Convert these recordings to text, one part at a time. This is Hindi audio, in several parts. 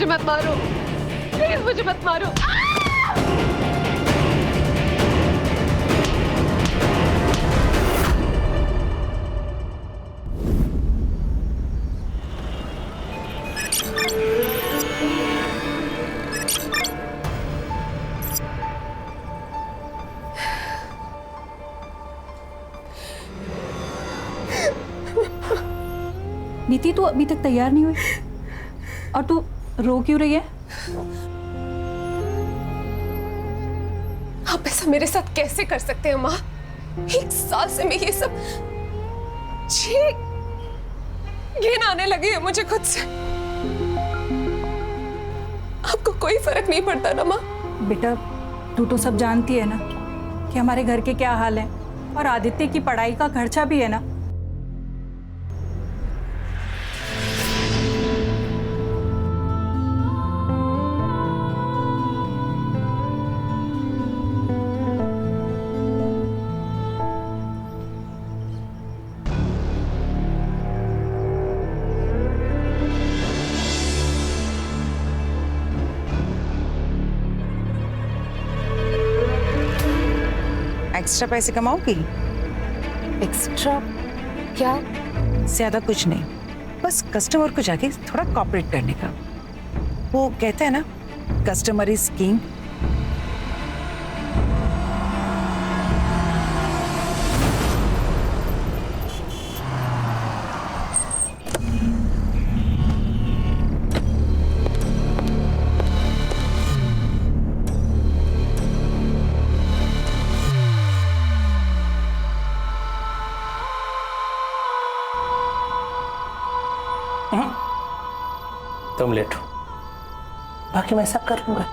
मुझे मत मारो, प्लीज मुझे मत मारो। नीति, तू अभी तक तैयार नहीं हुई और तू रो क्यों रही है? आप ऐसा मेरे साथ कैसे कर सकते हैं माँ? 1 साल से मैं ये सब घिन आने लगी है मुझे खुद से। आपको कोई फर्क नहीं पड़ता ना माँ? बेटा, तू तो सब जानती है ना कि हमारे घर के क्या हाल है, और आदित्य की पढ़ाई का खर्चा भी है ना। एक्स्ट्रा पैसे कमाओगी? एक्स्ट्रा क्या? ज्यादा कुछ नहीं, बस कस्टमर को जाके थोड़ा कॉपरेट करने का। वो कहते हैं ना, कस्टमर इज किंग। तुम लेटो, बाकी मैं सब कर लूंगा।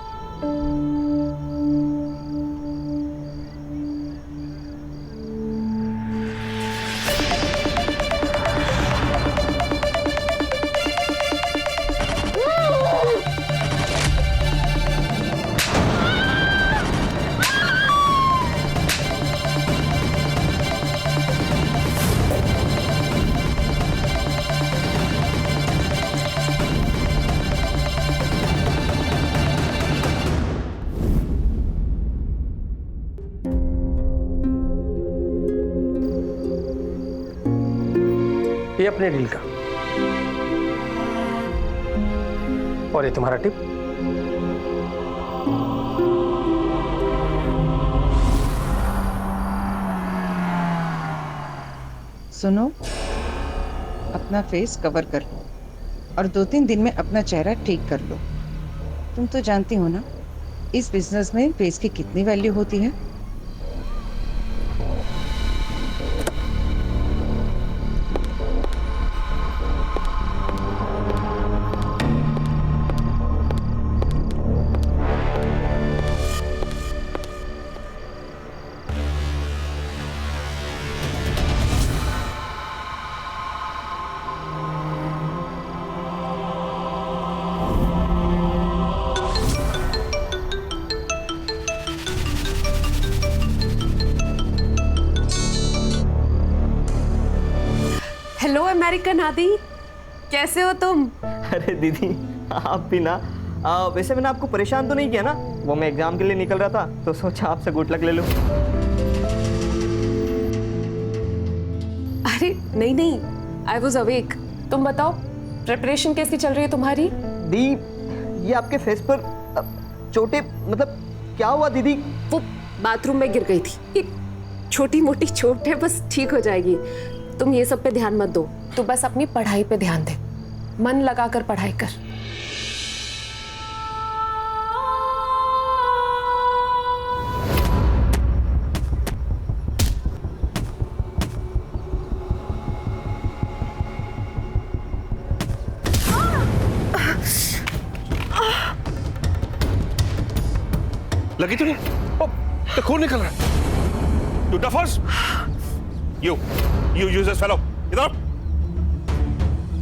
ये अपने डील का, और ये तुम्हारा टिप। सुनो, अपना फेस कवर कर लो और 2-3 दिन में अपना चेहरा ठीक कर लो। तुम तो जानती हो ना, इस बिजनेस में फेस की कितनी वैल्यू होती है। हेलो अमेरिकन आदि, कैसे हो तुम? अरे दीदी, आप भी ना। वैसे मैंने आपको परेशान तो नहीं किया ना? वो मैं एग्जाम के लिए निकल रहा था तो सोचा आपसे गुड लक ले लूं। अरे नहीं नहीं, आई वॉज अवेक। तुम बताओ, प्रिपरेशन कैसी चल रही है तुम्हारी? दी, ये आपके फेस पर चोटें, मतलब क्या हुआ दीदी? वो बाथरूम में गिर गई थी। ये छोटी मोटी चोट है, बस ठीक हो जाएगी। तुम ये सब पे ध्यान मत दो, तू बस अपनी पढ़ाई पे ध्यान दे, मन लगाकर पढ़ाई कर। लगी तो नहीं? तो खून निकल रहा है। You duffers! You useless fellow! इधर आओ।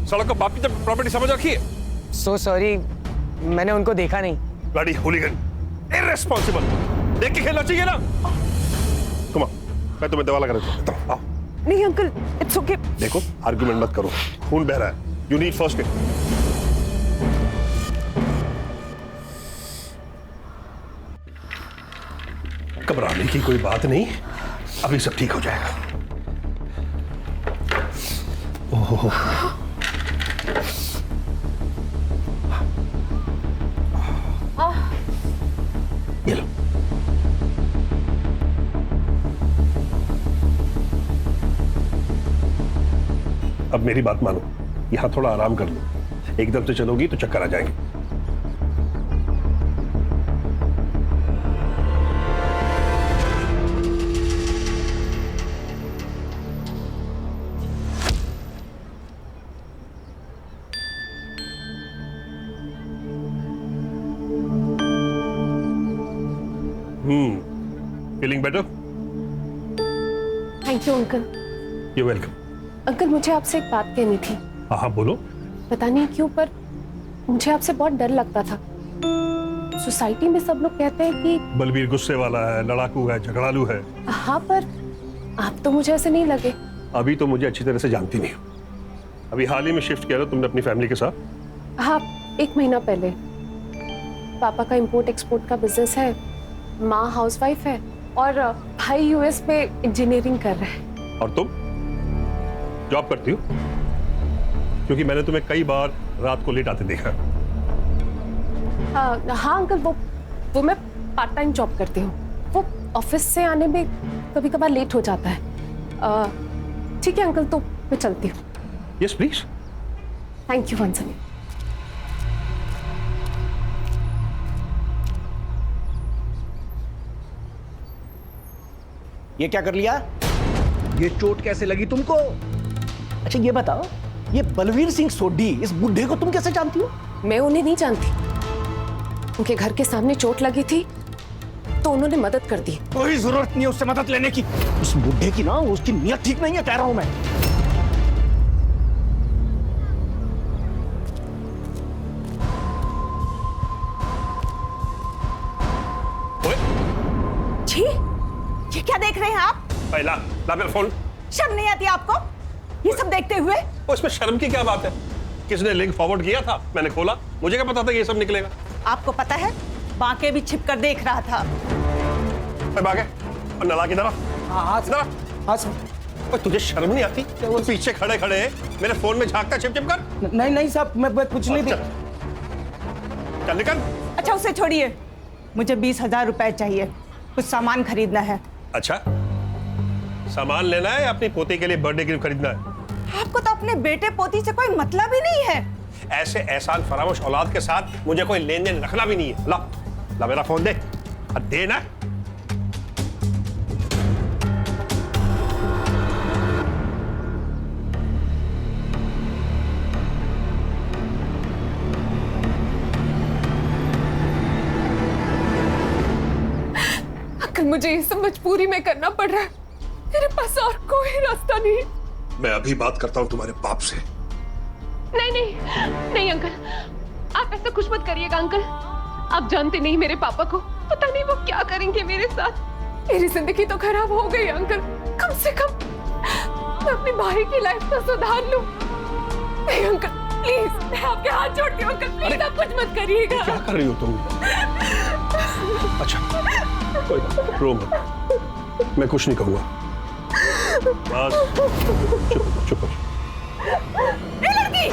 सड़क को बाप की तरफ प्रॉपर्टी समझ रखी है। So sorry, मैंने उनको देखा नहीं। Bloody hooligan! Irresponsible! देख के खेलना चाहिए ना? Come on, मैं तुम्हें दवा लगा देता हूँ। आओ। नहीं अंकल, इट्स ओके। देखो, आर्गुमेंट मत करो। खून बह रहा है। You need first aid. भय की कोई बात नहीं, अभी सब ठीक हो जाएगा। ओहो, ये लो। अब मेरी बात मानो, यहां थोड़ा आराम कर लो। एकदम से चलोगी तो चक्कर आ जाएंगे। Feeling better? Thank you uncle. You welcome. Uncle मुझे आपसे एक बात कहनी थी। हाँ हाँ बोलो। पता नहीं क्यों पर मुझे आपसे बहुत डर लगता था। सोसाइटी में सब लोग कहते हैं कि बलबीर गुस्से वाला है, लड़ाकू है, झगड़ालू है। हाँ, पर आप तो मुझे ऐसे नहीं लगे। अभी तो मुझे अच्छी तरह से जानती नहीं हो। अभी हाल ही में शिफ्ट किया था तुमने अपनी फैमिली के साथ? हाँ, 1 महीना पहले। पापा का इंपोर्ट एक्सपोर्ट का बिजनेस है, माँ हाउसवाइफ है और भाई यूएस में इंजीनियरिंग कर रहे हैं। और तुम जॉब करती हो? क्योंकि मैंने तुम्हें कई बार रात को लेट आते देखा। हाँ अंकल, वो मैं पार्ट टाइम जॉब करती हूँ। वो ऑफिस से आने में कभी कभार लेट हो जाता है। ठीक है अंकल, तो मैं चलती हूँ। Yes please. Thank you once again. ये क्या कर लिया? ये चोट कैसे लगी तुमको? अच्छा ये बताओ, ये बलवीर सिंह सोढ़ी इस बुढ़े को तुम कैसे जानती हो? मैं उन्हें नहीं जानती। उनके घर के सामने चोट लगी थी तो उन्होंने मदद कर दी। कोई जरूरत नहीं है उससे मदद लेने की। उस बुढ़े की ना, उसकी नीयत ठीक नहीं है, कह रहा हूं मैं। छी, ये क्या देख रहे हैं आप? पहला ला मेरा फोन। शर्म नहीं आती आपको ये सब देखते हुए? उसमें शर्म की क्या बात है? किसने लिंक फॉरवर्ड किया था? मैंने खोला, मुझे क्या पता था कि ये सब निकलेगा। आपको पता है, बांके भी छिपकर देख रहा था। बागे और नला की तरफ। हाँ हाँ सर। तुझे शर्म नहीं आती? वो पीछे खड़े खड़े मेरे फोन में झांकता छिप छिप कर। नहीं नहीं साहब, मैं कुछ नहीं चल, चल निकल। अच्छा उसे छोड़िए, मुझे 20,000 रुपए चाहिए, कुछ सामान खरीदना है। अच्छा, सामान लेना है या अपनी पोती के लिए बर्थडे गिफ्ट खरीदना है? आपको तो अपने बेटे पोती से कोई मतलब ही नहीं है। ऐसे एहसान फरामोश औलाद के साथ मुझे कोई लेन देन रखना भी नहीं है। ला मेरा फोन दे। दे ना। अंकल मुझे ये सब मजबूरी में करना पड़ रहा है, मेरे पास और कोई रास्ता नहीं। मैं अभी बात करता हूँ तुम्हारे बाप से। नहीं नहीं नहीं अंकल, आप ऐसा कुछ मत करिएगा अंकल। आप जानते नहीं मेरे पापा को, पता नहीं वो क्या करेंगे मेरे साथ। मेरी जिंदगी तो खराब हो गई अंकल, कम से कम मैं अपने भाई की लाइफ तो सुधार लूं। नहीं अंकल प्लीज, मैं आपके हाथ जोड़ती हूँ अंकल, प्लीज आप कुछ मत करिएगा। क्या कर रही हो तुम? अच्छा कोई बात, रो मत, मैं कुछ नहीं कहूँगा। बस चुप चुप। ये लड़की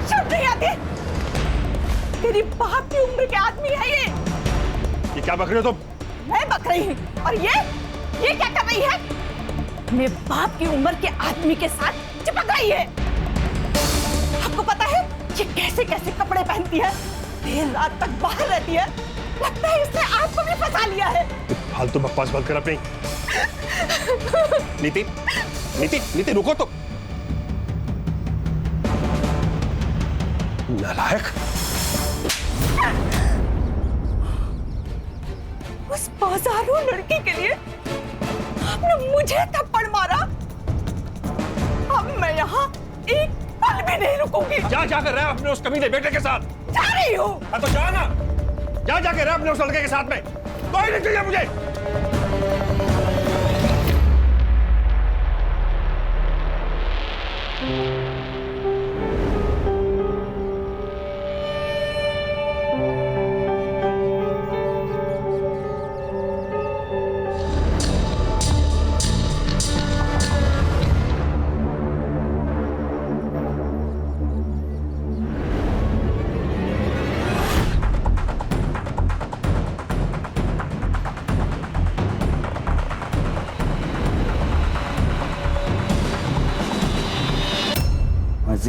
शर्म नहीं आती? तेरी बाप की उम्र के आदमी है ये क्या बक रहे हो तुम? मैं बक रही हूँ, और ये क्या कर रही है? मेरे बाप की उम्र के आदमी के साथ चिपक रही है। आपको पता है ये कैसे कैसे कपड़े पहनती है, देर रात तक बाहर रहती है, लगता है इसने आपको भी फंसा लिया है। फालतू बकवास बंद कर अपनी। नीति नीति नीति रुको तो। नालायक। उस बाजारू लड़की के लिए आपने मुझे थप्पड़ मारा। अब मैं यहाँ एक पल भी नहीं रुकूंगी। जा कर रहा है अपने उस कमीने बेटे के साथ? जा रही हूँ। तो जा ना, जा के रहा अपने उस लड़के के साथ में। कोई नहीं चाहिए मुझे।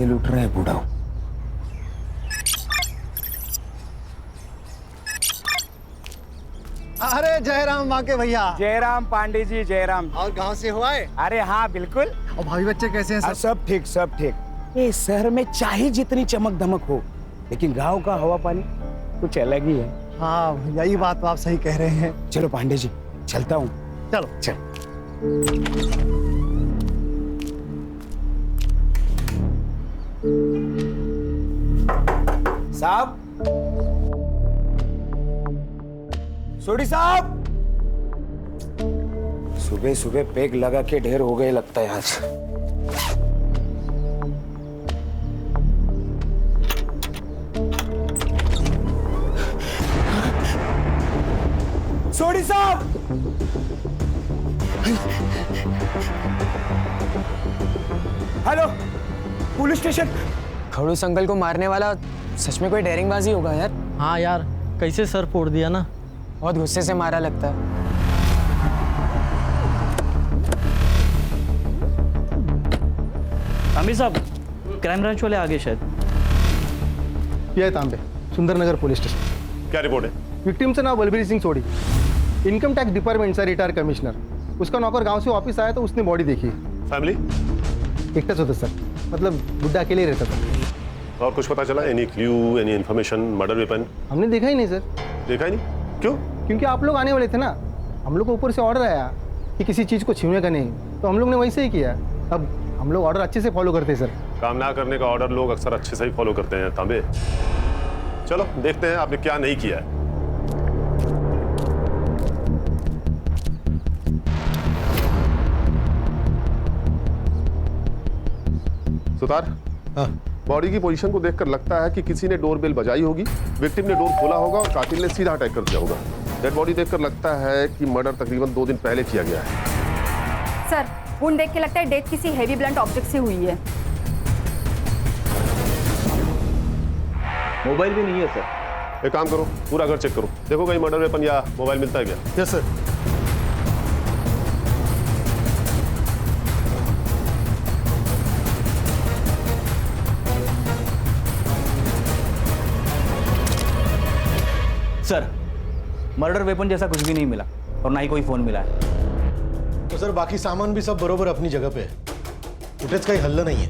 मजे लूट रहा है बूढ़ा। अरे जयराम माके भैया। जयराम पांडे जी, जयराम। और गांव से हो आए? अरे हाँ बिल्कुल। और भाभी बच्चे कैसे हैं सब? सब ठीक, सब ठीक। ये शहर में चाहे जितनी चमक धमक हो, लेकिन गांव का हवा पानी कुछ अलग ही है। हाँ भैया, ये बात तो आप सही कह रहे हैं। चलो पांडे जी, चलता हूँ। चलो चल। साहब, सोडी साहब, सुबह सुबह पेग लगा के ढेर हो गए लगता है आज। सोडी साहब, हेलो, पुलिस स्टेशन। खड़ूस अंकल को मारने वाला सच में कोई डेयरिंगबाजी होगा यार। हाँ यार, कैसे सर फोड़ दिया ना। बहुत गुस्से से मारा लगता है। आमिर साहब, क्राइम ब्रांच वाले आगे शायद। ये है तांबे, सुंदरनगर पुलिस स्टेशन। क्या रिपोर्ट है? विक्टिमचं नाव बलबीर सिंग सोडी, इनकम टैक्स डिपार्टमेंटचा रिटायर्ड कमिश्नर। उसका नौकर गांव से वापस आया तो उसने बॉडी देखी। फैमिली? एकटाच होता सर, मतलब बुड्ढा अकेले ही रहता था। और कुछ पता चला? Any clue, any information, murder weapon? हमने देखा ही नहीं सर। देखा ही नहीं? क्यों? क्योंकि आप लोग आने वाले थे ना। हम लोग को ऊपर से ऑर्डर आया कि किसी चीज़ को छूने का नहीं, तो हम लोग ने वैसे ही किया। अब हम लोग ऑर्डर अच्छे से फॉलो करते हैं सर। काम ना करने का ऑर्डर लोग अक्सर अच्छे से ही फॉलो करते हैं तांबे। चलो देखते हैं आपने क्या नहीं किया है। सुतार, बॉडी की पोजीशन को देखकर लगता है कि किसी ने डोरबेल बजाई होगी, विक्टिम ने डोर खोला होगा और कातिल ने सीधा अटैक कर दिया होगा। डेड बॉडी देखकर लगता है कि मर्डर तकरीबन 2 दिन पहले किया गया है। सर, वुंड देख के लगता है डेथ किसी हेवी ब्लंट ऑब्जेक्ट से हुई है। मोबाइल भी नहीं है सर। एक काम करो, पूरा घर चेक करो, देखो कहीं मर्डर वेपन या मोबाइल मिलता है क्या? Yes sir. Sir, murder weapon जैसा कुछ भी नहीं मिला और ना ही कोई फोन मिला है। तो सर बाकी सामान भी सब बरोबर अपनी जगह पे है, फुटेज का ही हल्ला नहीं है।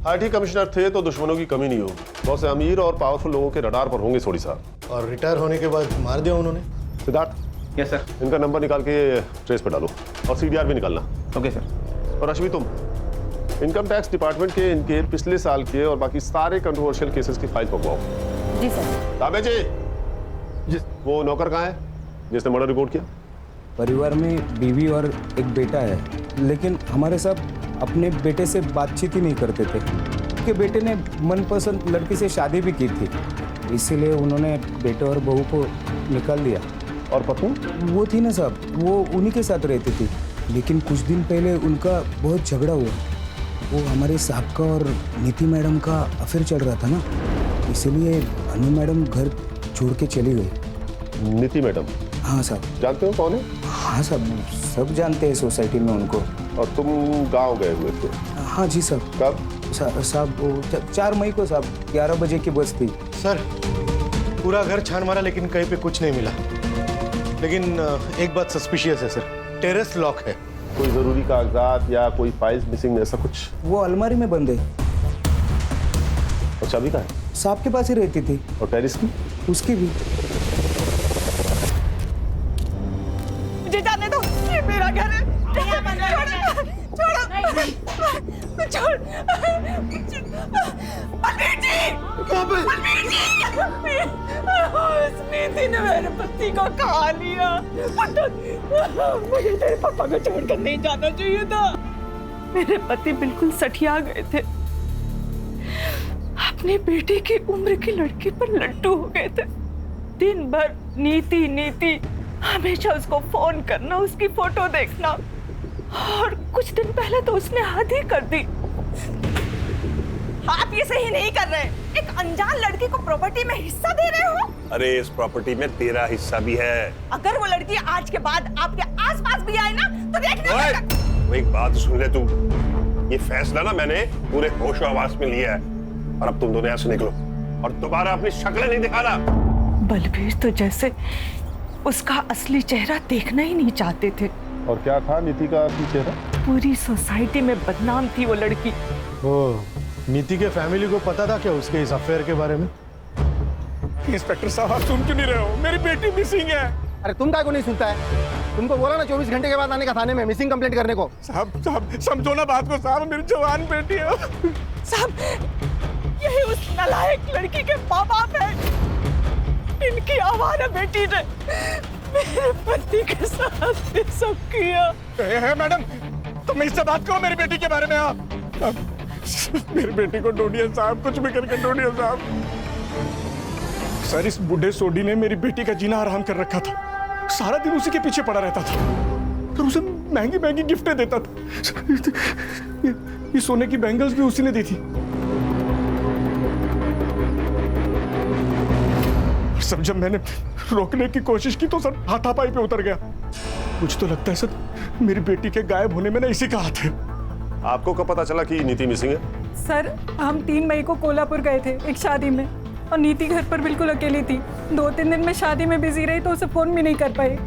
आईटी कमिश्नर थे तो दुश्मनों की कमी नहीं होगी। बहुत से अमीर और पावरफुल लोगों के रडार पर होंगे सोडी साहब। और रिटायर होने के बाद मार दिया उन्होंने। Siddharth, yes sir. इनका नंबर निकाल के ट्रेस पे डालो और सीडीआर भी निकालना। Okay sir. और अश्वी, तुम इनकम टैक्स डिपार्टमेंट के इनके पिछले साल के और बाकी सारे कंट्रोवर्शियल केसेस की फाइल पकवाओ। जी सर। ताबे जी, वो नौकर कहाँ है जिसने मर्डर रिपोर्ट किया? परिवार में बीवी और एक बेटा है, लेकिन हमारे साथ अपने बेटे से बातचीत ही नहीं करते थे। उनके बेटे ने मनपसंद लड़की से शादी भी की थी, इसीलिए उन्होंने बेटे और बहू को निकाल दिया। और पत्नी? वो थी ना साहब, वो उन्हीं के साथ रहती थी, लेकिन कुछ दिन पहले उनका बहुत झगड़ा हुआ। वो हमारे साहब का और नीति मैडम का अफेयर चल रहा था ना, इसीलिए अनु मैडम घर छोड़ के चली गई। नीति मैडम? हाँ साहब। जानते हो कौन है? हाँ साहब, सब जानते हैं सोसाइटी में उनको। और तुम गांव गए हुए थे? हाँ जी साहब। कब? साहब 4 मई को साहब, 11 बजे की बस थी। सर पूरा घर छान मारा लेकिन कहीं पे कुछ नहीं मिला। लेकिन एक बात सस्पिशियस है सर, टेरेस लॉक है। कोई जरूरी कागजात या कोई फाइल्स मिसिंग ऐसा कुछ? वो अलमारी में बंद है। और चाबी कहाँ है? साहब के पास ही रहती थी। और टेरिस की? उसकी भी। मुझे जाने दो, ये मेरा घर है। छोड़ो, छोड़। बलबीर जी, बलबीर जी, उसने दिन मेरे पति को खा लिया। मुझे तेरे पापा को छोड़कर नहीं जाना चाहिए था। मेरे पति बिल्कुल सठिया गए थे, अपने बेटे की उम्र की लड़की पर लट्टू हो गए थे। दिन भर नीति नीति, हमेशा उसको फोन करना, उसकी फोटो देखना, और कुछ दिन पहले तो उसने हद ही कर दी। आप ये सही नहीं कर रहे। एक अनजान लड़की को प्रॉपर्टी में हिस्सा दे रहे हो। अरे इस प्रॉपर्टी में तेरा हिस्सा भी है। अगर वो लड़की आज के बाद आपके आसपास भी आए ना तो देखना। वो एक बात सुन ले तू, ये फैसला ना मैंने पूरे होश आवास में लिया है, और अब तुम दोनों यहाँ से निकलो और दोबारा अपनी शक्लें नहीं दिखाना। बलबीर तो जैसे उसका असली चेहरा देखना ही नहीं चाहते थे। और क्या था नीति का असली चेहरा? पूरी सोसाइटी में बदनाम थी वो लड़की। नीति के फैमिली को पता था क्या उसके इस अफेयर के बारे में? इंस्पेक्टर साहब, आप सुन क्यों नहीं रहे हो? मेरी बेटी मिसिंग है। अरे तुम काय को नहीं सुनता है? तुमको बोला ना 24 घंटे के बाद आने का थाने में मिसिंग कंप्लेंट करने को। साहब समझो ना बात को साहब, मेरी जवान बेटी है। साहब, यही उस नालायक लड़की के माँ बाप है। इनकी आवारा बेटी ने मेरे पति के साथ ये सब किया। है मैडम, तुम इससे बात करो मेरी बेटी के बारे में। आप मेरी बेटी को ढूंढिए साहब, कुछ भी करके ढूंढिए साहब। सर, इस बूढ़े सोडी ने मेरी बेटी का जीना हराम कर रखा था। सारा दिन उसी के पीछे पड़ा रहता था और उसे महंगी महंगी गिफ्टें देता था। ये सोने की बैंगल्स भी उसी ने दी थी। सब जब मैंने रोकने की कोशिश की तो सर हाथापाई पे उतर गया। मुझे तो लगता है सर मेरी बेटी के गायब होने में ना इसी का हाथ है। आपको कब पता चला कि नीति मिसिंग है? सर, हम 3 मई को कोल्हापुर गए थे एक शादी में, और नीति घर पर बिल्कुल अकेली थी। 2-3 दिन में शादी में बिजी रही तो उसे फोन भी नहीं कर पाई।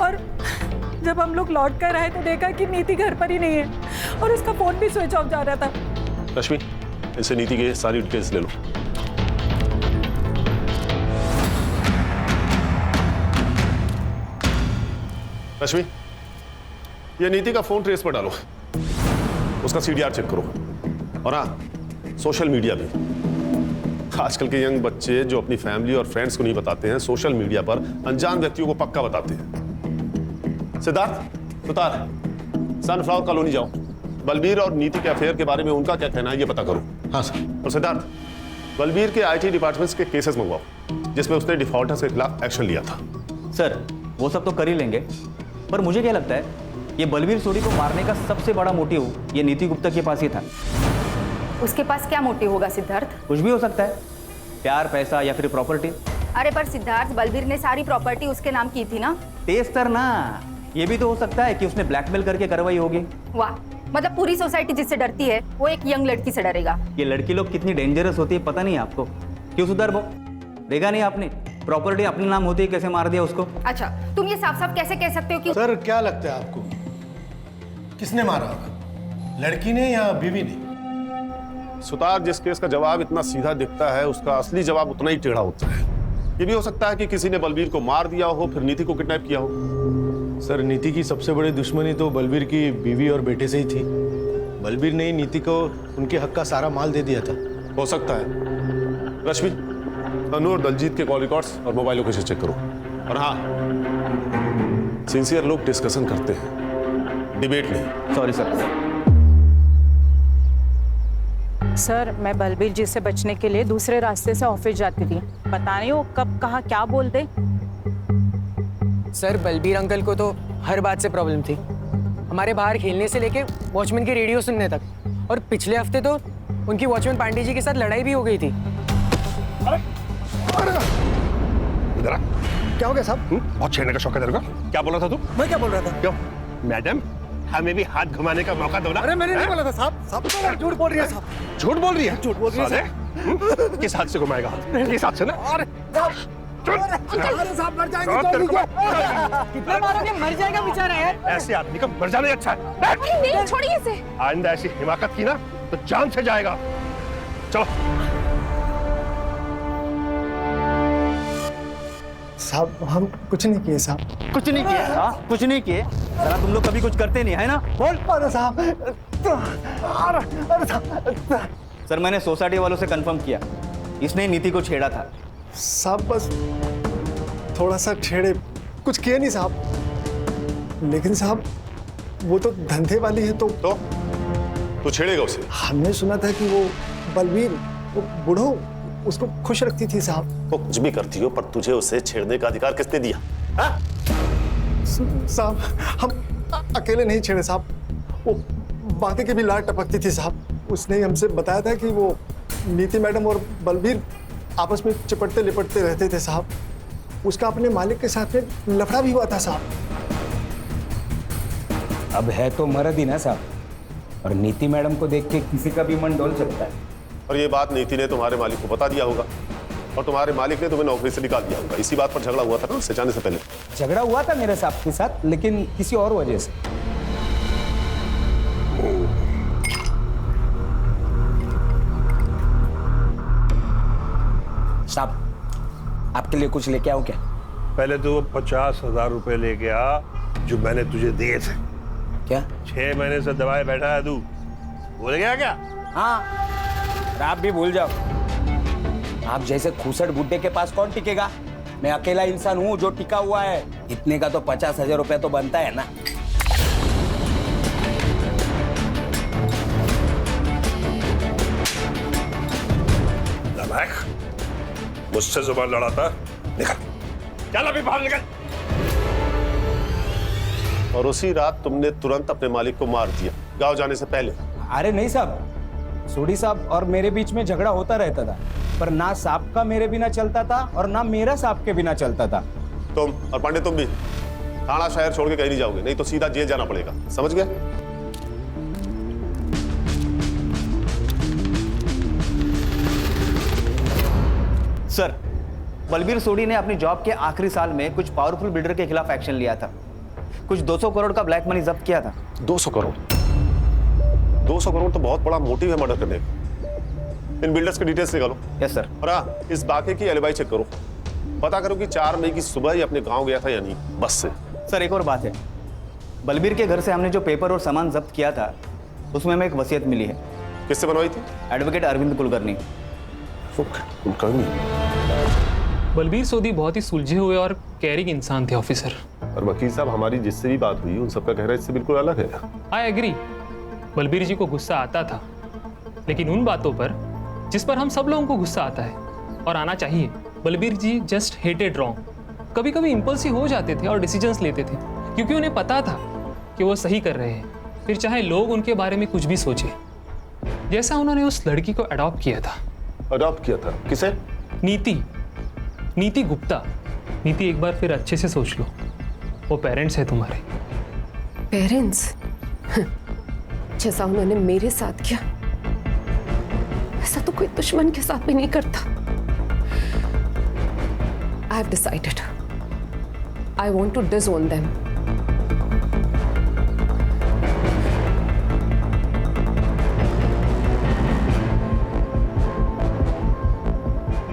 और जब हम लोग लौट कर आए तो देखा कि नीति घर पर ही नहीं है और उसका फोन भी स्विच ऑफ जा रहा था। रश्मि, इनसे नीति के सारी डिटेल्स ले लो। रश्मि, ये नीति का फोन ट्रेस पर डालो, उसका सीडीआर चेक करो, और हाँ, सोशल मीडिया भी। आजकल के यंग बच्चे जो अपनी फैमिली और फ्रेंड्स को नहीं बताते हैं, सोशल मीडिया पर अनजान व्यक्तियों को पक्का बताते हैं। सिद्धार्थ, सुतार, सनफ्लावर कॉलोनी जाओ, बलबीर और नीति के अफेयर के बारे में उनका क्या कहना है ये पता करो। हाँ सर। और सिद्धार्थ, बलबीर के आईटी डिपार्टमेंट्स के केसेस मंगवाओ जिसमें उसने डिफॉल्टर्स के खिलाफ एक्शन लिया था। सर, वो सब तो कर ही लेंगे, पर मुझे क्या लगता है ये बलबीर सोडी को मारने का सबसे बड़ा मोटिव ये नीति गुप्ता के पास ही था। उसके पास क्या मोटिव होगा सिद्धार्थ? कुछ भी हो सकता है, प्यार, पैसा या फिर प्रॉपर्टी। अरे पर सिद्धार्थ, बलबीर ने सारी प्रॉपर्टी उसके नाम की थी ना। तेज तर ना, ये भी तो हो सकता है कि उसने ब्लैकमेल करके करवाई होगी। वाह, मतलब पूरी सोसाइटी जिससे डरती है वो एक यंग लड़की से डरेगा। ये लड़की लोग कितनी डेंजरस होती है पता नहीं आपको। क्यों सुधार वो देखा नहीं आपने? प्रॉपर्टी अपने नाम होती है, कैसे मार दिया उसको। अच्छा, तुम ये साफ साफ कैसे कह सकते हो कि सर, क्या लगता है आपको किसने मारा होगा, लड़की ने या बीवी ने? सुतार, जिस केस का जवाब इतना सीधा दिखता है उसका असली जवाब उतना ही टेढ़ा होता है। ये भी हो सकता है कि किसी ने बलबीर को मार दिया हो, फिर नीति को किडनैप किया हो। सर, नीति की सबसे बड़ी दुश्मनी तो बलबीर की बीवी और बेटे से ही थी। बलबीर ने ही नीति को उनके हक का सारा माल दे दिया था। हो सकता है। रश्मि, तनु और दलजीत के कॉल रिकॉर्ड्स और मोबाइल लोकेशन चेक करो। और हाँ, सिंसियर लोग डिस्कशन करते हैं, डिबेट नहीं। Sorry sir. सर, मैं बलबीर जी से बचने के लिए दूसरे रास्ते से ऑफिस जाती थी। पता नहीं वो कब कहाँ क्या बोल दे। सर, बलबीर अंकल को तो हर बात से प्रॉब्लम थी, हमारे बाहर खेलने से लेके वॉचमैन की रेडियो सुनने तक। और पिछले हफ्ते तो उनकी वॉचमैन पांडे जी के साथ लड़ाई भी हो गई थी। इधर आ। क्या हो गया साहब? बहुत छेड़ने का शौक है तेरे को। क्या बोल रहा था तू? मैं क्या बोल रहा था? क्यों? मैडम, हमें भी हाथ घुमाने का मौका दो ना। अरे मैंने नहीं बोला था साहब। साहब तो झूठ बोल रही है साहब। झूठ बोल रही है? झूठ बोल रही है साले, किस हाथ से घुमाएगा? किस हाथ से ना? अरे साहब, मर जाएंगे तो कितना मारोगे? मर जाएगा बेचारा यार। ऐसे आदमी का मर जाना ही अच्छा है। नहीं, छोड़िए इसे। आइंदा ऐसी हिमाकत की ना तो जान से जाएगा। चलो साहब, हम कुछ नहीं किए साहब। कुछ नहीं किए? हाँ, कुछ नहीं किए। साला तुम लोग कभी कुछ करते नहीं है ना? बोल। अरे साहब, अरे साहब। सर, मैंने सोसाइटी वालों से कंफर्म किया, इसने नीति को छेड़ा था। साहब बस थोड़ा सा छेड़े, कुछ किए नहीं साहब। लेकिन साहब वो तो धंधे वाली है तो छेड़ेगा उसे। हमने सुना था कि वो बलबीर, वो बूढ़ो उसको खुश रखती थी साहब। वो कुछ भी करती हो, पर तुझे उसे छेड़ने का अधिकार किसने दिया? साहब, हम अकेले नहीं छेड़े साहब, वो बातें के भी लाड टपकती थी साहब। उसने ही हमसे बताया था कि वो नीति मैडम और बलबीर आपस में चिपटते लिपटते रहते थे साहब। उसका अपने मालिक के साथ में लफड़ा भी हुआ था साहब। अब है तो मर्द ही ना साहब, और नीति मैडम को देख के किसी का भी मन डोल सकता है। और ये बात नीति ने तुम्हारे मालिक को बता दिया होगा और तुम्हारे मालिक ने तुम्हें नौकरी से निकाल दिया होगा। इसी बात पर झगड़ा हुआ था ना उससे जाने से पहले। झगड़ा हुआ था मेरे साहब के साथ, लेकिन किसी और वजह से। साहब आपके लिए कुछ लेके आऊं क्या? पहले तो 50,000 रुपए लेके आ जो मैंने तुझे दिए थे। क्या? 6 महीने से दबाए बैठा है तू, भूल गया क्या? हाँ, और आप भी भूल जाओ। आप जैसे खूसट बुड्ढे के पास कौन टिकेगा? मैं अकेला इंसान हूँ जो टिका हुआ है। इतने का तो 50,000 रुपया तो बनता है ना। मुझसे जुबान लड़ाता, निकल, चल अभी बाहर निकल। और उसी रात तुमने तुरंत अपने मालिक को मार दिया गांव जाने से पहले। अरे नहीं साहब, सोडी साहब और मेरे बीच में झगड़ा होता रहता था, पर ना साहब का मेरे बिना चलता था और ना मेरा साहब के बिना चलता था। तुम और पांडे तुम भी थाना शहर छोड़ के कहीं नहीं जाओगे, नहीं तो सीधा जेल जाना पड़ेगा, समझ गए? सर, बलबीर सोडी ने अपनी जॉब के आखिरी साल में कुछ पावरफुल बिल्डर के खिलाफ एक्शन लिया था। कुछ 200 करोड़ का ब्लैक मनी जब्त किया था। 200 करोड़? 200 करोड़ तो बहुत बड़ा मोटिव है मर्डर करने का। इन बिल्डर्स के डिटेल्स निकालो। Yes sir. और हाँ, इस बाकी की एलिबाई चेक करो, पता करो कि 4 मई की सुबह ही अपने गांव गया था या नहीं, बस से। सर एक और बात है, बलबीर के घर से हमने जो पेपर और सामान जब्त किया था उसमें हमें एक वसीयत मिली है। किससे बनवाई थी? एडवोकेट अरविंद कुलकर्णी। बलबीर सोडी बहुत ही सुलझे हुए और कैरिंग इंसान थे ऑफिसर। और वकील साहब, हमारी जिससे भी बात हुई उन सबका कहना इससे बिल्कुल अलग है। आई एग्री, बलबीर जी को गुस्सा आता था, लेकिन उन बातों पर जिस पर हम सब लोगों को गुस्सा आता है और आना चाहिए। बलबीर जी जस्ट हेटेड रॉन्ग। कभी कभी इम्पल्सिव हो जाते थे और डिसीजंस लेते थे क्योंकि उन्हें पता था कि वो सही कर रहे हैं, फिर चाहे लोग उनके बारे में कुछ भी सोचे। जैसा उन्होंने उस लड़की को अडॉप्ट किया था। अडॉप्ट किया था? किसे? नीति गुप्ता। नीति, एक बार फिर अच्छे से सोच लो, वो पेरेंट्स है तुम्हारे। पेरेंट्स? जैसा उन्होंने मेरे साथ किया ऐसा तो कोई दुश्मन के साथ भी नहीं करता। I have decided, I want to disown them.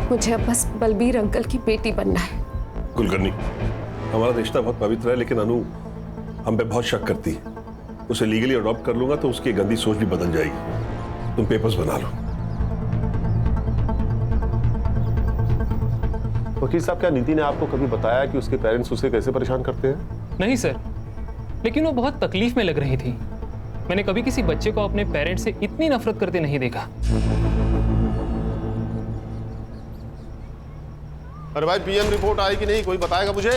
मुझे अब बस बलबीर अंकल की बेटी बनना है। कुलकर्णी, हमारा रिश्ता बहुत पवित्र है, लेकिन अनु हम पे बहुत शक करती है। उसे लीगली अडॉप्ट कर लूंगा तो उसकी गंदी सोच भी बदल जाएगी। तुम पेपर्स बना लो। वकील साहब, क्या नीति ने आपको कभी बताया कि उसके पेरेंट्स उसे कैसे परेशान करते हैं? नहीं सर, लेकिन वो बहुत तकलीफ में लग रही थी। मैंने कभी किसी बच्चे को अपने पेरेंट्स से इतनी नफरत करते नहीं देखा। अरे भाई, पीएम रिपोर्ट आई कि नहीं, कोई बताएगा मुझे?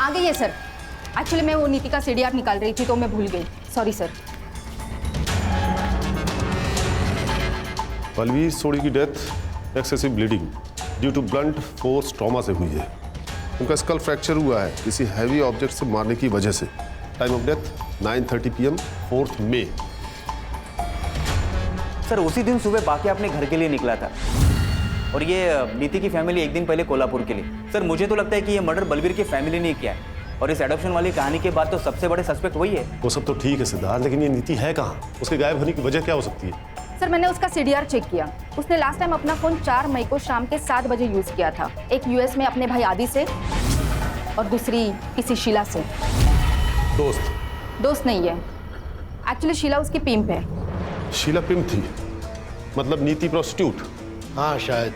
आ गई है सर। एक्चुअली मैं वो नीति का सीडीआर निकाल रही थी तो मैं भूल गई, सॉरी सर। बलबीर सोडी की death excessive bleeding due to blunt force trauma से हुई है। उनका स्कल फ्रैक्चर हुआ है किसी हैवी ऑब्जेक्ट से मारने की वजह से। टाइम ऑफ डेथ 9:30 PM 4 मई। सर उसी दिन सुबह बाकी अपने घर के लिए निकला था और ये नीति की फैमिली एक दिन पहले कोल्हापुर के लिए। सर मुझे तो लगता है कि ये मर्डर बलबीर की फैमिली ने किया है और इस एडॉप्शन वाली कहानी के बाद तो सबसे बड़े सस्पेक्ट वही है। वो सब तो ठीक है सिद्धार्थ, लेकिन ये नीति है कहाँ? उसके गायब होने की वजह क्या हो सकती है? सर मैंने उसका सीडीआर चेक किया। उसने लास्ट टाइम अपना फोन 4 मई को शाम के 7 बजे यूज किया था। एक यूएस में अपने भाई आदि से और दूसरी किसी शीला से। दोस्त नहीं है, एक्चुअली शीला उसकी पिंप है। शीला पिंप थी? मतलब नीति प्रोस्टिट्यूट? हाँ शायद।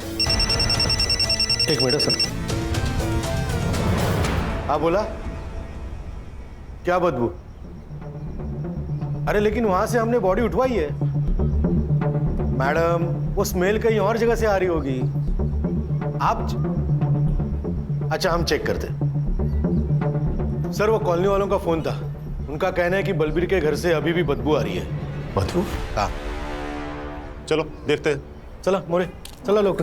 एक मिनट सर। हाँ बोला, क्या बदबू? अरे लेकिन वहां से हमने बॉडी उठवाई है मैडम, वो स्मेल कहीं और जगह से आ रही होगी। आप अच्छा, हम चेक करते। सर वो कॉलोनी वालों का फोन था, उनका कहना है कि बलबीर के घर से अभी भी बदबू आ रही है। बदबू? हाँ चलो देखते हैं। चलो मोरे, चलो लोग।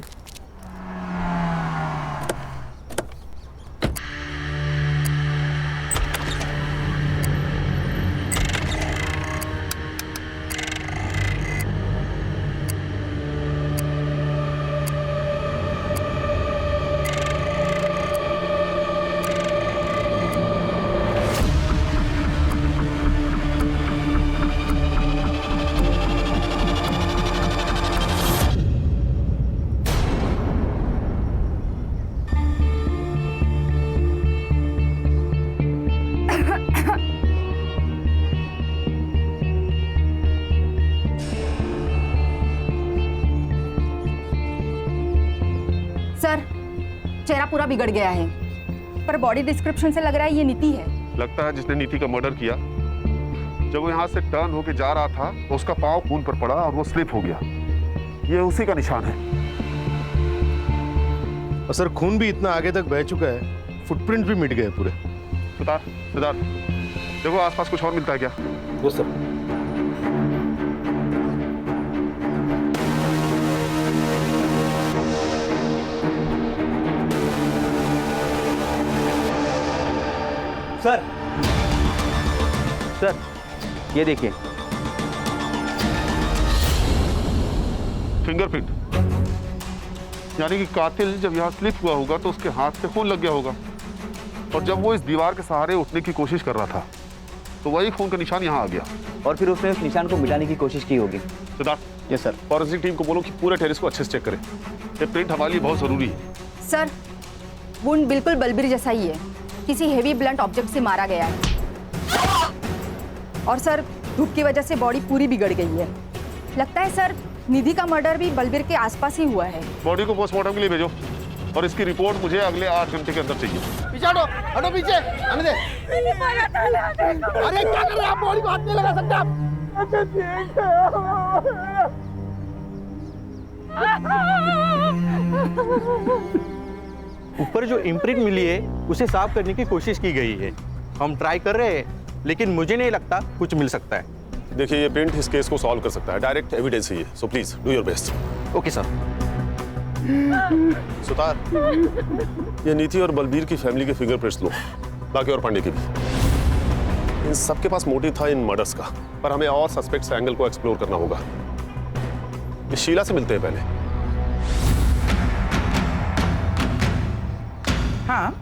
सर, चेहरा पूरा बिगड़ गया है, पर बॉडी डिस्क्रिप्शन से लग रहा है ये नीति है। लगता है जिसने नीति का मर्डर किया, जब वो यहाँ से टर्न होके जा रहा था तो उसका पाँव खून पर पड़ा और वो स्लिप हो गया। ये उसी का निशान है। और सर खून भी इतना आगे तक बह चुका है, फुटप्रिंट भी मिट गए पूरे। सिद्धार्थ देखो आसपास कुछ और मिलता है क्या? वो सर। सर सर ये देखिए, फिंगरप्रिंट। यानी कि कातिल जब यहाँ स्लिप हुआ होगा तो उसके हाथ से खून लग गया होगा, और जब वो इस दीवार के सहारे उठने की कोशिश कर रहा था तो वही खून का निशान यहाँ आ गया, और फिर उसने उस निशान को मिटाने की कोशिश की होगी। Siddharth. Yes sir. Forensic team को बोलो कि पूरे टेरेस को अच्छे से चेक करें। ये प्रिंट हमारे लिए बहुत जरूरी है। सर, वुंड बिल्कुल बलबीर जैसा ही है, किसी हेवी ब्लंट ऑब्जेक्ट से मारा गया है। और सर, धूप की वजह से बॉडी पूरी बिगड़ गई है। लगता है सर निधि का मर्डर भी बलबीर के आसपास ही हुआ है। बॉडी को पोस्टमार्टम के लिए भेजो और इसकी रिपोर्ट मुझे अगले 8 घंटे के अंदर चाहिए। पीछे हटो, हटो पीछे, आने दे। अरे क्या कर रहे हैं आप? बॉडी को हाथ नहीं लगा सकते आप। ऊपर जो इम्प्रिंट मिली है उसे साफ करने की कोशिश की गई है। हम ट्राई कर रहे हैं, लेकिन मुझे नहीं लगता कुछ मिल सकता है। देखिए ये प्रिंट इस केस को सॉल्व कर सकता है, डायरेक्ट एविडेंस ही है, so please do your best. Okay sir. Sutar, ये नीति और बलबीर की फैमिली के फिंगरप्रिंट्स लो, बाकी और पांडे के भी। इन सबके पास मोटिव था इन मर्डर्स का, पर हमें और सस्पेक्ट्स एंगल को एक्सप्लोर करना होगा। ये शीला से मिलते हैं पहले। हाँ,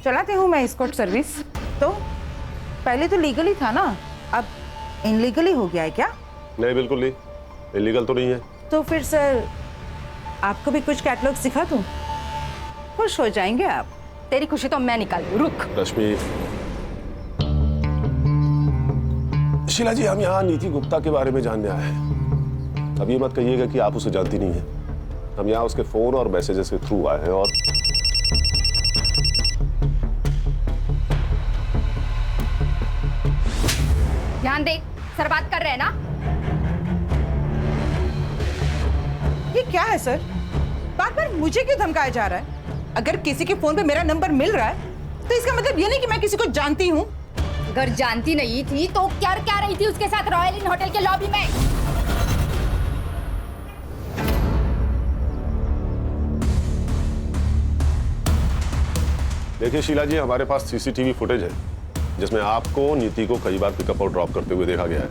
चलाते हूँ मैं एस्कॉर्ट सर्विस। तो पहले तो लीगली था ना, अब इनलीगली हो गया है क्या? नहीं, बिल्कुल नहीं, इलीगल तो नहीं है। तो फिर सर आपको भी कुछ कैटलॉग सिखा दूं, खुश हो जाएंगे आप। तेरी खुशी तो मैं निकाल दूं, रुक। रश्मि, शीला जी, हम यहाँ नीति गुप्ता के बारे में जानने आए हैं। अब ये मत कहिएगा कि आप उसे जानती नहीं है। हम यहाँ उसके फोन और मैसेजेस के थ्रू आए हैं, और ध्यान दे, सर बात कर रहे हैं ना। ये क्या है सर? बार बार मुझे क्यों धमकाया जा रहा है? अगर किसी के फोन पे मेरा नंबर मिल रहा है तो इसका मतलब ये नहीं कि मैं किसी को जानती हूँ। अगर जानती नहीं थी तो क्या क्या रही थी उसके साथ रॉयल इन होटल के लॉबी में? देखिए शीला जी, हमारे पास सीसीटीवी फुटेज है जिसमें आपको नीति को कई बार पिकअप और ड्रॉप करते हुए देखा गया है।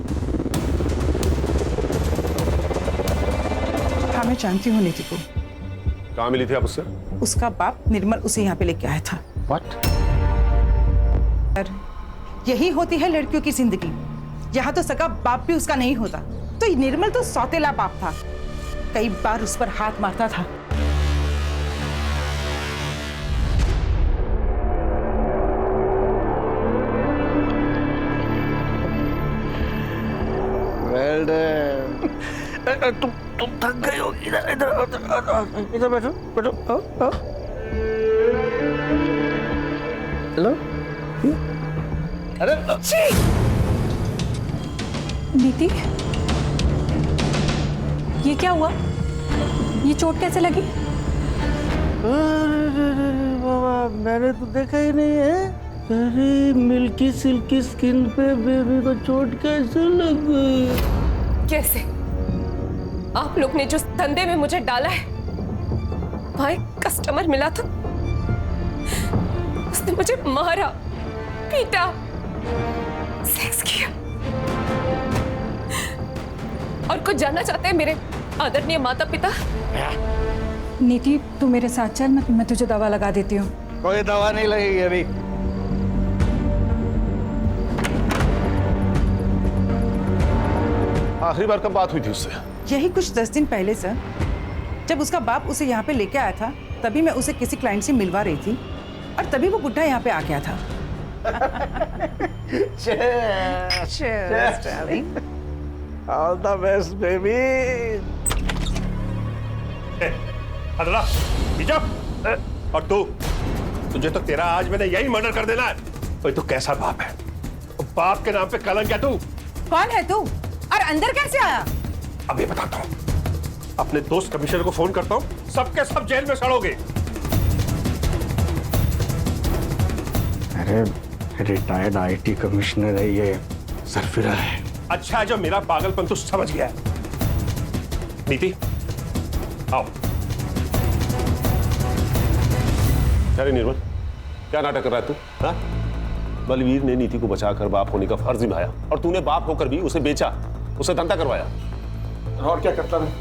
हाँ, मैं जानती हूँ नीति को। कहाँ मिली थी आप उससे? उसका बाप निर्मल उसे यहाँ पे लेके आया था। What? सर, यही होती है लड़कियों की जिंदगी। यहाँ तो सगा बाप भी उसका नहीं होता, तो निर्मल तो सौतेला बाप था, कई बार उस पर हाथ मारता था। तुम थक गए हो। इधर इधर इधर बैठो बैठो। हेलो। अरे नीति, ये क्या हुआ? ये चोट कैसे लगी? बाबा, मैंने तो देखा ही नहीं है। अरे मिल्की सिल्की स्किन पे बेबी को चोट कैसे लग गई? कैसे? आप लोग ने जो धंधे में मुझे डाला है, वहां एक कस्टमर मिला था, उसने मुझे मारा, पीटा, सेक्स किया। और कुछ जानना चाहते हैं मेरे आदरणीय माता पिता? नीति, तू मेरे साथ चल, मैं तुझे दवा लगा देती हूँ। कोई दवा नहीं लगेगी अभी। आखिरी बार कब बात हुई थी उससे? यही कुछ 10 दिन पहले सर, जब उसका बाप उसे यहाँ पे लेके आया था, तभी मैं उसे किसी क्लाइंट से मिलवा रही थी और तभी वो बुड्ढा यहाँ पे आ गया था। Cheers, darling. All the best, baby. अदला और तुझे तो तेरा आज मैंने यही मर्डर कर देना है। तो तू कैसा बाप है? बाप के नाम पे कलंक है तू। कौन है तू और अंदर कैसे आया? अभी बताता हूँ। अपने दोस्त कमिश्नर को फोन करता हूँ, सबके सब जेल में सड़ोगे। अरे रिटायर्ड आईटी कमिश्नर है ये, सरफिरा है। अच्छा है जो मेरा पागलपन तू समझ गया है। नीति आओ। अरे निर्मल, क्या नाटक कर रहा है तू? हाँ? बलवीर ने नीति को बचाकर बाप होने का फर्ज निभाया और तूने बाप होकर भी उसे बेचा, उसे धंधा करवाया। और क्या करता मैं?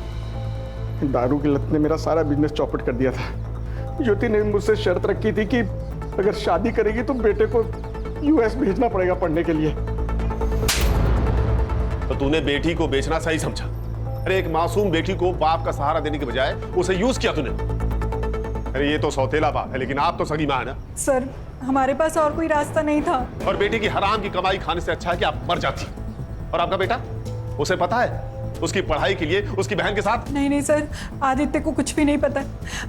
दारू की लत ने मेरा सारा बिजनेस चौपट कर दिया था। ज्योति ने मुझसे शर्त रखी थी कि अगर शादी करेगी तो बेटे को यूएस भेजना पड़ेगा पढ़ने के लिए। तो तूने बेटी को बेचना सही समझा? अरे एक मासूम बेटी को बाप का सहारा देने के बजाय उसे यूज किया तूने। अरे ये तो सौतेला बाप है, लेकिन आप तो सगी मां है ना। सर, हमारे पास और कोई रास्ता नहीं था। और बेटी की हराम की कमाई खाने से अच्छा है कि आप मर जाती। और आपका बेटा, उसे पता है उसकी पढ़ाई के लिए उसकी बहन के साथ? नहीं सर, आदित्य को कुछ भी नहीं पता।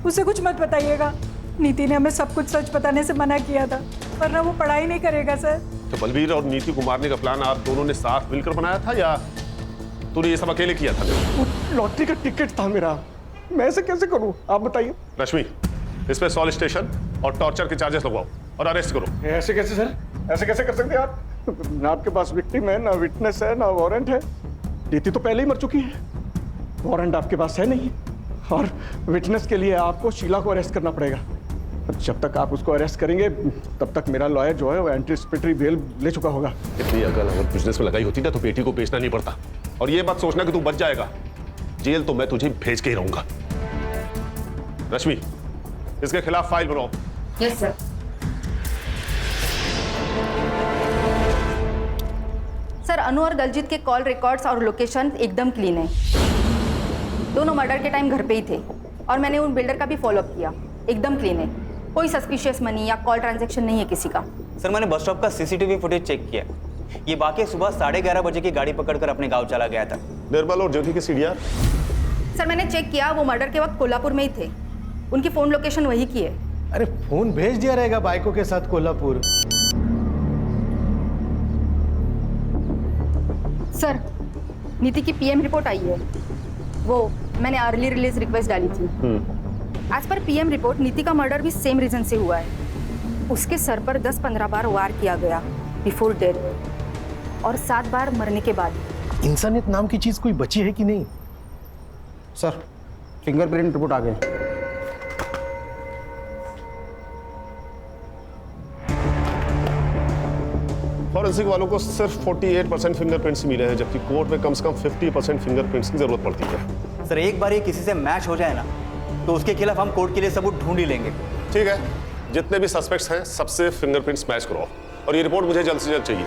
उसे कुछ मत बताइएगा। नीति ने हमें सब कुछ सच बताने से मना किया था, वरना वो पढ़ाई नहीं करेगा सर। तो बलवीर और नीति को मारने का प्लान आप दोनों ने साथ मिलकर बनाया था या तूने ये सब अकेले किया था? लॉटरी का टिकट था मेरा, मैं ऐसे कैसे करूं आप बताइए। रश्मि, इस पे सॉलिड स्टेशन और टॉर्चर के चार्जेस लगवाओ और अरेस्ट करो। ऐसे कैसे सर? ऐसे कैसे कर सकते हैं आप? ना आपके पास विक्टिम है, ना विटनेस है, ना वारंट है। नीति तो पहले ही मर चुकी है, वारंट आपके पास है नहीं, और विटनेस के लिए आपको शीला को अरेस्ट करना पड़ेगा। जब तक आप उसको अरेस्ट करेंगे तब तक मेरा लॉयर जो है वो एंटीसिपेटरी बेल ले चुका होगा। इतनी अकल अगर बिजनेस में लगाई होती ना तो बेटी को बेचना नहीं पड़ता। और ये बात सोचना कि तू बच जाएगा, जेल तो मैं तुझे भेज के ही रहूंगा। रश्मि, इसके खिलाफ फाइल बनाओ। Yes sir. सर, अनु और दलजीत के कॉल रिकॉर्ड्स और लोकेशन एकदम क्लीन है। दोनों मर्डर के टाइम घर पे ही थे और मैंने उन बिल्डर का भी फॉलोअप किया, एकदम क्लीन है। कोई सस्पिशियस मनी या कॉल ट्रांजैक्शन नहीं है किसी का। सर, मैंने बस स्टॉप का सीसीटीवी फुटेज चेक किया। ये वाकई सुबह 11:30 बजे की गाड़ी पकड़कर अपने गांव चला गया था। निर्मल और ज्योति के सीडीआर? सर, मैंने चेक किया, वो मर्डर के वक्त कोल्हापुर में ही थे। उनकी फोन लोकेशन वही की है। अरे फोन भेज दिया रहेगा बाइकों के साथ कोल्हापुर। सर, नीति की पीएम रिपोर्ट आई है, वो मैंने अर्ली रिलीज रिक्वेस्ट डाली थी। आज पर पीएम रिपोर्ट नीति का मर्डर भी सेम रीजन से हुआ है। उसके सर पर 10-15 बार वार किया गया बिफोर डेथ और 7 बार मरने के बाद। इंसानियत नाम की चीज कोई बची है कि नहीं? सर, फिंगरप्रिंट रिपोर्ट आ गए। फॉरेंसिक वालों को सिर्फ 48% फिंगरप्रिंट्स मिले हैं, जबकि कोर्ट में कम से कम 50% फिंगरप्रिंट्स की जरूरत पड़ती है। सर, एक बार ये किसी से मैच हो जाए ना तो उसके खिलाफ हम कोर्ट के लिए सबूत ढूंढ ही लेंगे। ठीक है, जितने भी सस्पेक्ट्स हैं सबसे फिंगरप्रिंट्स मैच करो और ये रिपोर्ट मुझे जल्द से जल्द चाहिए।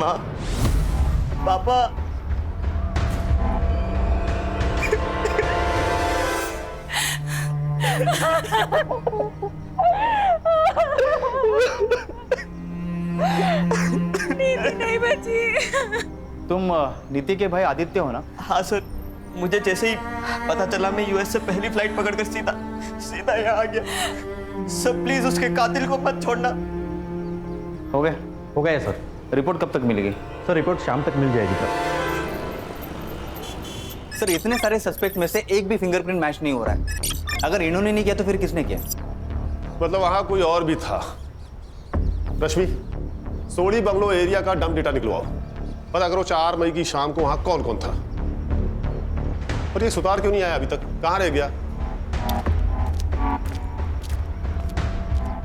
माँ, पापा, नीति नहीं बची। तुम नीति के भाई आदित्य हो ना? हाँ सर, मुझे जैसे ही पता चला मैं यूएस से पहली फ्लाइट पकड़कर सीधा यहाँ आ गया। सर प्लीज उसके कातिल को मत छोड़ना। हो गया सर। रिपोर्ट कब तक मिलेगी? सर, रिपोर्ट शाम तक मिल जाएगी सर। सर, इतने सारे सस्पेक्ट में से एक भी फिंगरप्रिंट मैच नहीं हो रहा है। अगर इन्होंने नहीं किया तो फिर किसने किया? मतलब वहां कोई और भी था। रश्मि, सोडी बंगलो एरिया का डंप डेटा निकलवाओ, पता करो 4 मई की शाम को वहां कौन कौन था। और ये सुतार क्यों नहीं आया अभी तक, कहां रह गया?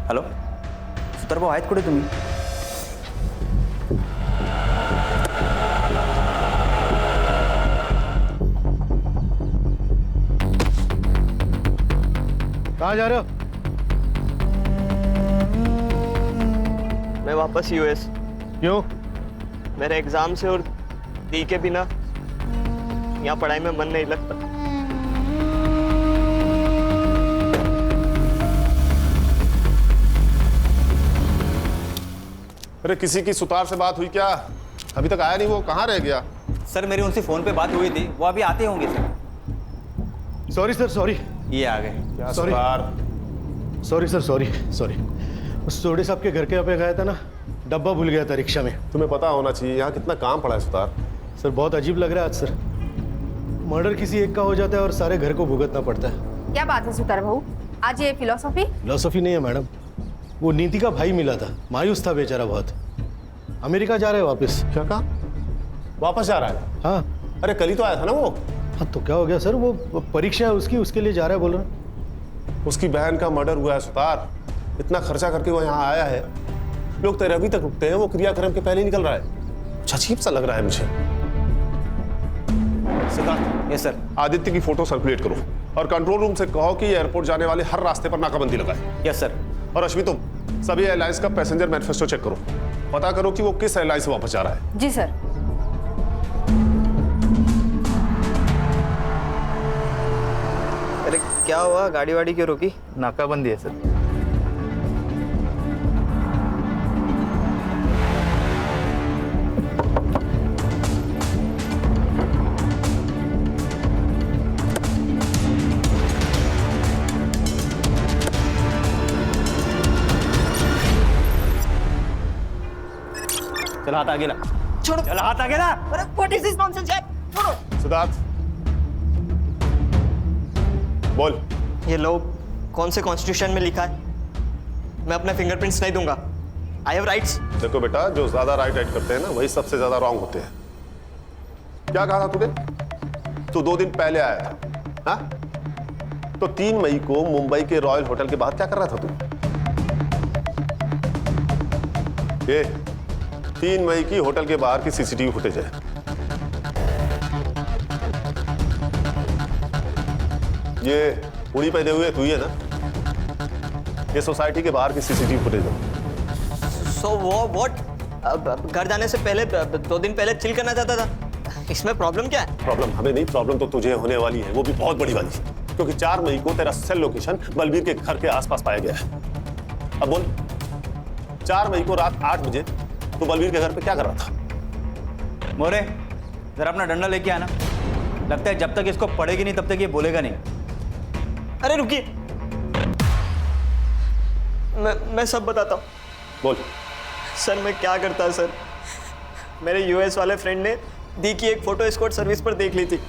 हॅलो, सुतार भाऊ आहेत कुठे तुम्ही? कहाँ जा रहे हो? वापस यूएस। क्यों? मेरे एग्जाम से और दी के बिना यहाँ पढ़ाई में मन नहीं लगता। अरे किसी की सुतार से बात हुई क्या? अभी तक आया नहीं, वो कहाँ रह गया? सर मेरी उनसे फोन पे बात हुई थी, वो अभी आते होंगे सर। Sorry sir, sorry. ये आ गए। Sorry sorry sir, sorry. उस सोडी साहब के घर के यहाँ पे गया था ना, डब्बा भूल गया था रिक्शा में। तुम्हें पता होना चाहिए यहाँ कितना काम पड़ा है सुतार। सर बहुत अजीब लग रहा है आज सर। मर्डर किसी एक का हो जाता है और सारे घर को भुगतना पड़ता है। क्या बात है सुतार बहू, आज ये फिलोसफी नहीं है मैडम, वो नीति का भाई मिला था, मायूस था बेचारा बहुत। अमेरिका जा रहा है वापस। क्या कहा? वापस जा रहा है? हाँ। अरे कल ही तो आया था ना वो। हाँ तो क्या हो गया सर, वो परीक्षा है उसकी, उसके लिए जा रहा है बोल रहा। उसकी बहन का मर्डर हुआ है सुतार, इतना खर्चा करके वो यहाँ आया है, लोग तेरे अभी तक रुकते हैं, वो क्रियाक्रम के पहले निकल रहा है। कुछ अजीब सा लग रहा है मुझे। सिद्धार्थ। Yes sir. आदित्य की फोटो सर्कुलेट करो और कंट्रोल रूम से कहो कि एयरपोर्ट जाने वाले हर रास्ते पर नाकाबंदी लगाए। Yes sir. और अश्विनी तुम सभी एयरलाइंस का पैसेंजर मैनिफेस्टो चेक करो, पता करो कि वो किस एयरलाइन से वापस जा रहा है। जी सर। अरे क्या हुआ, गाड़ी वाड़ी क्यों रोकी? नाकाबंदी है सर। चल हाथ आगे ला। छोड़ो। चल हाथ आगे ला। अरे व्हाट इज दिस नॉनसेंस यार, छोड़ो। सिद्धार्थ बोल। ये लो, कौन से कॉन्स्टिट्यूशन में लिखा है मैं अपने फिंगरप्रिंट्स नहीं दूंगा? I have rights. देखो बेटा, जो ज्यादा राइट करते हैं ना वही सबसे ज्यादा रॉन्ग होते हैं। क्या कहा था तूने? तू 2 दिन पहले आया था, हाँ? तो 3 मई को मुंबई के रॉयल होटल के बाहर क्या कर रहा था तू? ये 3 मई की होटल के बाहर की सीसीटीवी फुटेज है। ये उड़ी पहने हुए तू ही है ना? ये सोसाइटी के बाहर की सीसीटीवी फुटेज है। सो वो व्हाट? घर जाने से पहले 2 दिन पहले चिल करना चाहता था, इसमें प्रॉब्लम क्या है? प्रॉब्लम हमें नहीं, प्रॉब्लम तो तुझे होने वाली है, वो भी बहुत बड़ी वाली, क्योंकि 4 मई को तेरा सेल लोकेशन बलबीर के घर के आसपास पाया गया है। अब बोल, 4 मई को रात 8 बजे तू बलबीर के घर पे क्या कर रहा था? मोरे जरा अपना डंडा लेके आना, लगता है जब तक इसको पड़ेगी नहीं तब तक ये बोलेगा नहीं। अरे रुकिए, मैं सब बताता हूँ। बोल। सर मैं क्या करता सर, मेरे यूएस वाले फ्रेंड ने दी की एक फोटो एस्कॉर्ट सर्विस पर देख ली थी।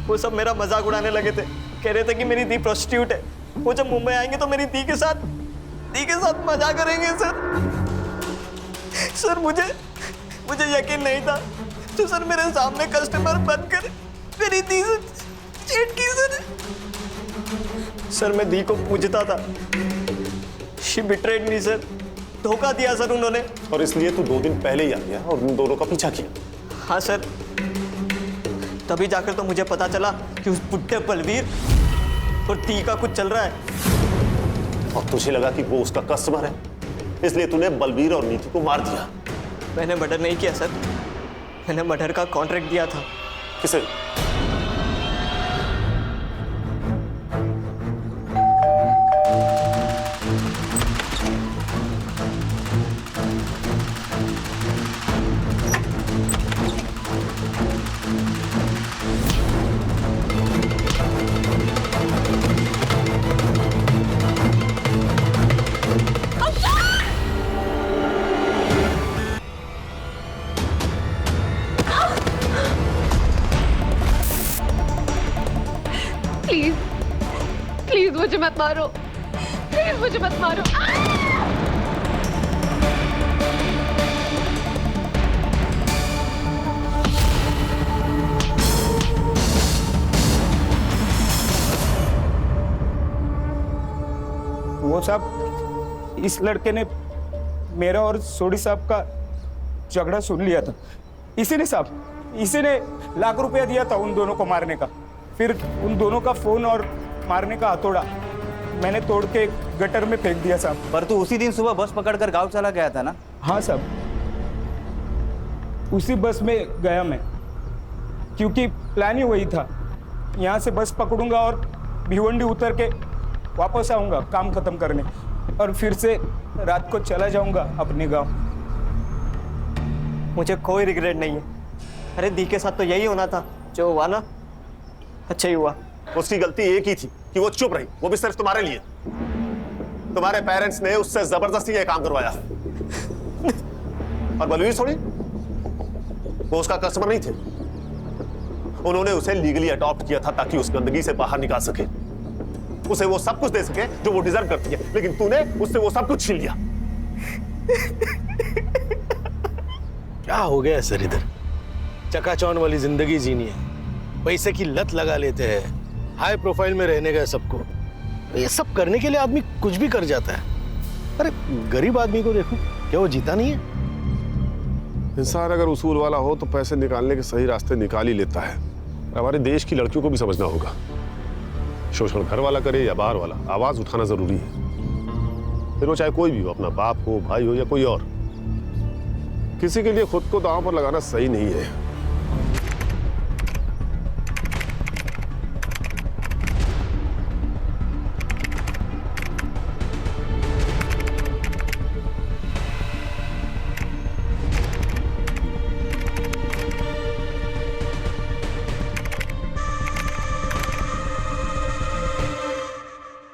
वो सब मेरा मजाक उड़ाने लगे थे, कह रहे थे कि मेरी दी प्रोस्टिट्यूट है, वो जब मुंबई आएंगे तो मेरी दी के साथ मजा करेंगे सर। सर मुझे यकीन नहीं था, तो सर मेरे सामने कस्टमर बनकर मेरी दी से चीट की सर मैं दी को पूछता था, शी बिट्रेड मी सर, धोखा दिया सर उन्होंने। और इसलिए तू 2 दिन पहले ही आ गया और उन दोनों का पीछा किया? हाँ सर, तभी जाकर तो मुझे पता चला कि उस बुड्ढे बलवीर और दी का कुछ चल रहा है। और तुझे लगा कि वो उसका कस्टमर है, इसलिए तूने बलबीर और नीति को मार दिया। मैंने मर्डर नहीं किया सर, मैंने मर्डर का कॉन्ट्रैक्ट दिया था। किसे? प्लीज मुझे मत मारो, प्लीज मुझे मत मारो। वो साहब, इस लड़के ने मेरा और सोडी साहब का झगड़ा सुन लिया था। इसी ने साहब, इसी ने लाख रुपया दिया था उन दोनों को मारने का, फिर उन दोनों का फोन और मारने का हथौड़ा मैंने तोड़ के गटर में फेंक दिया साहब। पर तू उसी दिन सुबह बस पकड़कर गांव चला गया था ना? हाँ साहब, उसी बस में गया मैं, क्योंकि प्लान ही वही था। यहाँ से बस पकड़ूंगा और भिवंडी उतर के वापस आऊँगा काम खत्म करने, और फिर से रात को चला जाऊँगा अपने गांव। मुझे कोई रिग्रेट नहीं है। अरे दी के साथ तो यही होना था, जो हुआ ना अच्छा ही हुआ। उसकी गलती एक ही थी कि वो चुप रही, वो भी सिर्फ तुम्हारे लिए। तुम्हारे पेरेंट्स ने उससे जबरदस्ती ये काम करवाया। और बलवीर थोड़ी, वो उसका कस्टमर नहीं थे। उन्होंने उसे लीगली अडॉप्ट किया था ताकि उस गंदगी से बाहर निकाल सके, उसे वो सब कुछ दे सके जो वो डिजर्व करती है, लेकिन तूने उससे वो सब कुछ छीन लिया। क्या हो गया सर? इधर चकाचौंध वाली जिंदगी जीनी है, पैसे की लत लगा लेते हैं, हाई प्रोफाइल में रहने का सबको। ये सब करने के लिए आदमी कुछ भी कर जाता है। अरे गरीब आदमी को देखो, क्या वो जीता नहीं है? इंसान अगर उसूल वाला हो तो पैसे निकालने के सही रास्ते निकाल ही लेता है। हमारे देश की लड़कियों को भी समझना होगा, शोषण घर वाला करे या बाहर वाला, आवाज उठाना जरूरी है। फिर वो चाहे कोई भी हो, अपना बाप हो, भाई हो या कोई और। किसी के लिए खुद को दांव पर लगाना सही नहीं है।